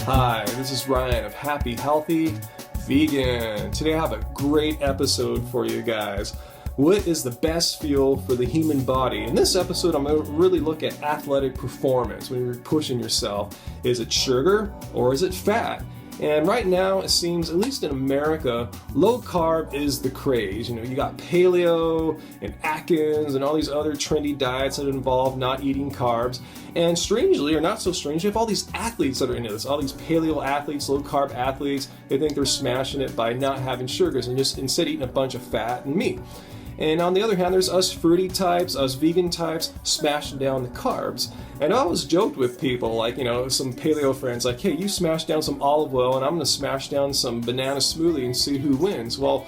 Hi, this is Ryan of Happy Healthy Vegan. Today I have a great episode for you guys. What is the best fuel for the human body? In this episode, I'm going to really look at athletic performance when you're pushing yourself. Is it sugar or is it fat? And right now, it seems, at least in America, low carb is the craze. You got paleo and Atkins and all these other trendy diets that involve not eating carbs. And strangely, or not so strangely, you have all these athletes that are into this, all these paleo athletes, low carb athletes. They think they're smashing it by not having sugars and just instead eating a bunch of fat and meat. And on the other hand, there's us fruity types, us vegan types, smashing down the carbs. And I always joked with people, like, some paleo friends, like, hey, you smash down some olive oil and I'm going to smash down some banana smoothie and see who wins. Well,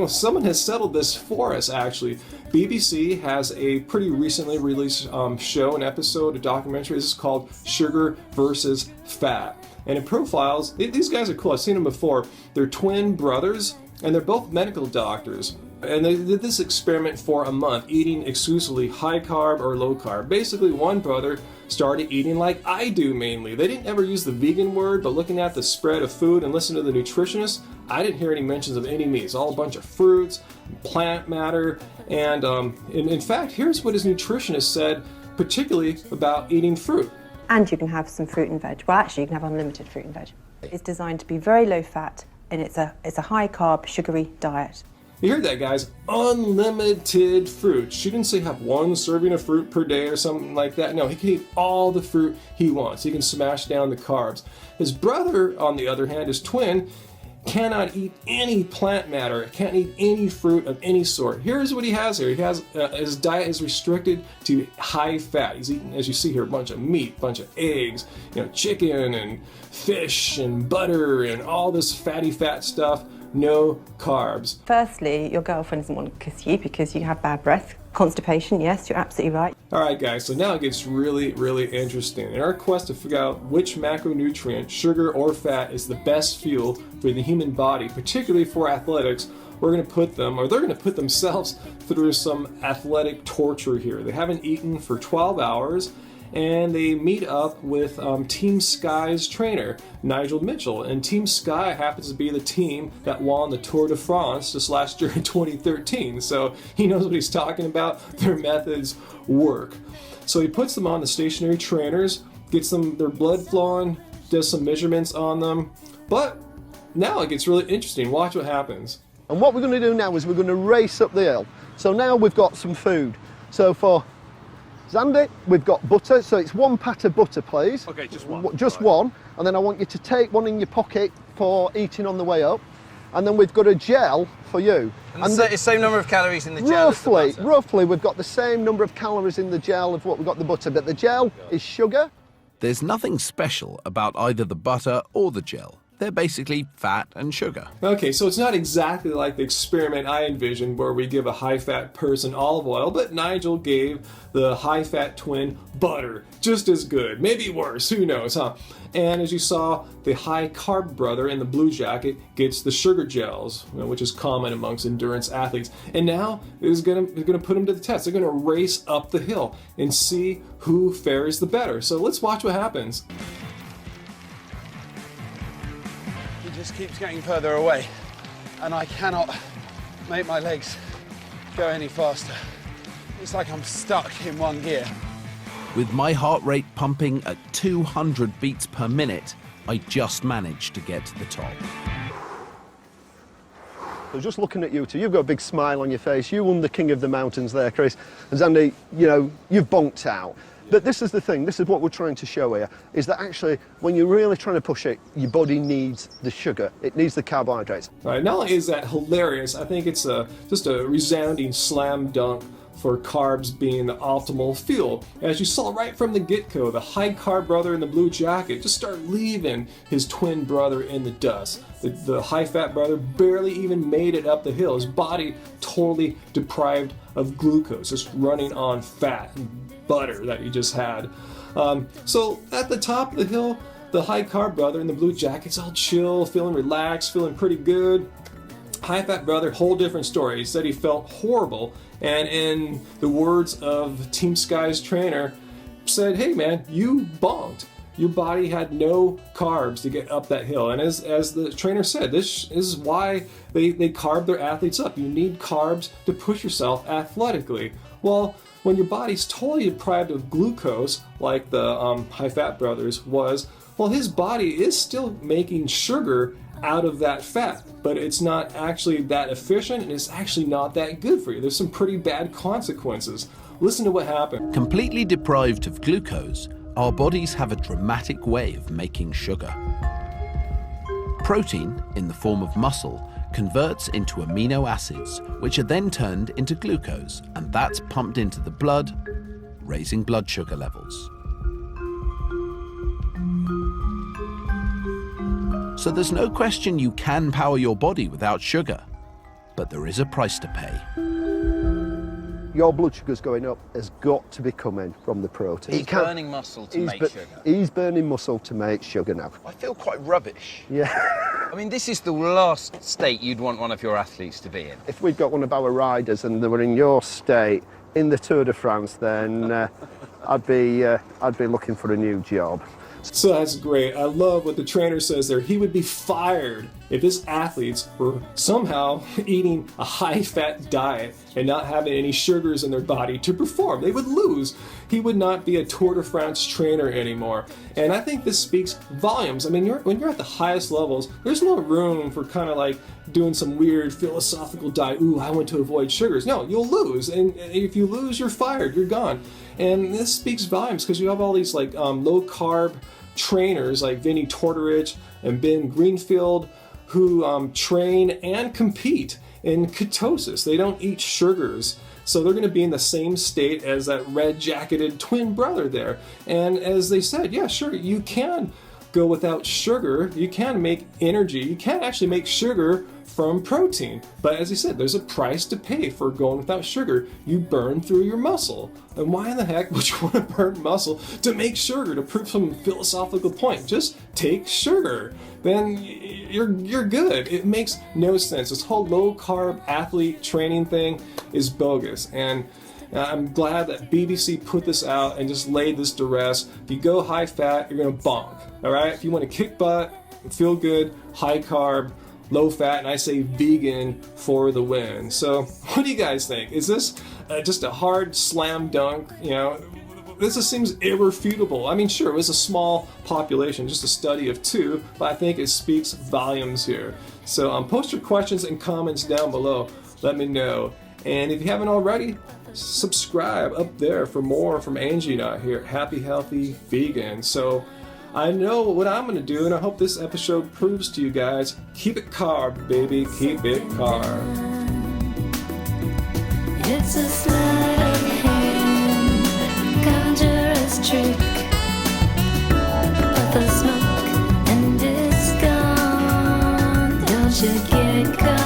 someone has settled this for us, actually. BBC has a pretty recently released show, an episode, a documentary. This is called Sugar versus Fat. And it profiles, these guys are cool, I've seen them before. They're twin brothers, and they're both medical doctors. And they did this experiment for a month, eating exclusively high carb or low carb. Basically, one brother started eating like I do mainly. They didn't ever use the vegan word, but looking at the spread of food and listening to the nutritionist, I didn't hear any mentions of any meat. It's all a bunch of fruits, plant matter, and in fact, here's what his nutritionist said, particularly about eating fruit. And you can have some fruit and veg. Well, actually, you can have unlimited fruit and veg. It's designed to be very low fat, and it's a high carb, sugary diet. You heard that, guys? Unlimited fruit. She didn't say have one serving of fruit per day or something like that. No, he can eat all the fruit he wants. He can smash down the carbs. His brother, on the other hand, his twin, cannot eat any plant matter, can't eat any fruit of any sort. Here's what he has here. He has his diet is restricted to high fat. He's eating, as you see here, a bunch of meat, a bunch of eggs, chicken and fish and butter and all this fatty fat stuff. No carbs. Firstly, your girlfriend doesn't want to kiss you because you have bad breath. Constipation, yes, you're absolutely right. Alright guys, so now it gets really, really interesting. In our quest to figure out which macronutrient, sugar or fat, is the best fuel for the human body, particularly for athletics, we're going to put them, or they're going to put themselves through some athletic torture here. They haven't eaten for 12 hours, and they meet up with Team Sky's trainer, Nigel Mitchell. And Team Sky happens to be the team that won the Tour de France just last year in 2013. So he knows what he's talking about. Their methods work. So he puts them on the stationary trainers, gets them their blood flowing, does some measurements on them. But now it gets really interesting. Watch what happens. And what we're going to do now is we're going to race up the hill. So now we've got some food. So for Zandy, we've got butter, so it's one pat of butter, please. Okay, just one. Just one, and then I want you to take one in your pocket for eating on the way up. And then we've got a gel for you. And the same number of calories in the gel as the butter? Roughly, we've got the same number of calories in the gel of what we've got the butter, but the gel is sugar. There's nothing special about either the butter or the gel. They're basically fat and sugar. Okay, so it's not exactly like the experiment I envisioned where we give a high-fat person olive oil, but Nigel gave the high-fat twin butter. Just as good. Maybe worse. Who knows, huh? And as you saw, the high-carb brother in the blue jacket gets the sugar gels, which is common amongst endurance athletes. And now they're going to put them to the test. They're going to race up the hill and see who fares the better. So let's watch what happens. Just keeps getting further away, and I cannot make my legs go any faster. It's like I'm stuck in one gear. With my heart rate pumping at 200 beats per minute, I just managed to get to the top. So just looking at you two, you've got a big smile on your face. You won the King of the Mountains there, Chris. And Zandy, you've bonked out. But this is the thing, this is what we're trying to show here, is that actually when you're really trying to push it, your body needs the sugar, it needs the carbohydrates. Right, not only is that hilarious, I think it's just a resounding slam dunk for carbs being the optimal fuel. As you saw right from the get-go, the high-carb brother in the blue jacket just started leaving his twin brother in the dust. The high-fat brother barely even made it up the hill. His body totally deprived of glucose, just running on fat and butter that he just had. So at the top of the hill, the high-carb brother in the blue jacket's all chill, feeling relaxed, feeling pretty good. High-fat brother, whole different story. He said he felt horrible, and in the words of Team Sky's trainer, said, hey man, you bonked. your body had no carbs to get up that hill. And as the trainer said, this is why they carb their athletes up. You need carbs to push yourself athletically. Well, when your body's totally deprived of glucose, like the High Fat Brothers was, well, his body is still making sugar out of that fat, but it's not actually that efficient, and it's actually not that good for you. There's some pretty bad consequences. Listen to what happened. Completely deprived of glucose, our bodies have a dramatic way of making sugar. Protein, in the form of muscle, converts into amino acids, which are then turned into glucose, and that's pumped into the blood, raising blood sugar levels. So there's no question you can power your body without sugar, but there is a price to pay. Your blood sugar's going up has got to be coming from the protein. He's burning muscle to make sugar. He's burning muscle to make sugar now. I feel quite rubbish. Yeah. I mean, this is the last state you'd want one of your athletes to be in. If we'd got one of our riders and they were in your state in the Tour de France, then I'd be looking for a new job. So that's great. I love what the trainer says there. He would be fired if his athletes were somehow eating a high-fat diet and not having any sugars in their body to perform. They would lose. He would not be a Tour de France trainer anymore. And I think this speaks volumes. I mean, when you're at the highest levels, there's no room for kind of like doing some weird philosophical diet. Ooh, I want to avoid sugars. No, you'll lose. And if you lose, you're fired. You're gone. And this speaks volumes because you have all these like low-carb trainers like Vinnie Tortorich and Ben Greenfield who train and compete in ketosis. They don't eat sugars. So they're going to be in the same state as that red-jacketed twin brother there. And as they said, yeah, sure, you can go without sugar. You can make energy. You can actually make sugar from protein. But as he said, there's a price to pay for going without sugar. You burn through your muscle. And why in the heck would you want to burn muscle to make sugar, to prove some philosophical point? Just take sugar. Then you're good. It makes no sense. This whole low-carb athlete training thing is bogus. And I'm glad that BBC put this out and just laid this to rest. If you go high fat, you're going to bonk. All right? If you want to kick butt, feel good, high carb, low fat, and I say vegan for the win. So what do you guys think? Is this just a hard slam dunk? You know, this just seems irrefutable. I mean, sure, it was a small population, just a study of 2, but I think it speaks volumes here. So post your questions and comments down below. Let me know. And if you haven't already, subscribe up there for more from Angie and I here at Happy Healthy Vegan. So I know what I'm going to do, and I hope this episode proves to you guys, keep it carb, baby, keep it carb. It's a sleight of hand, conjurer's trick, but the smoke and it's gone. Don't you get caught?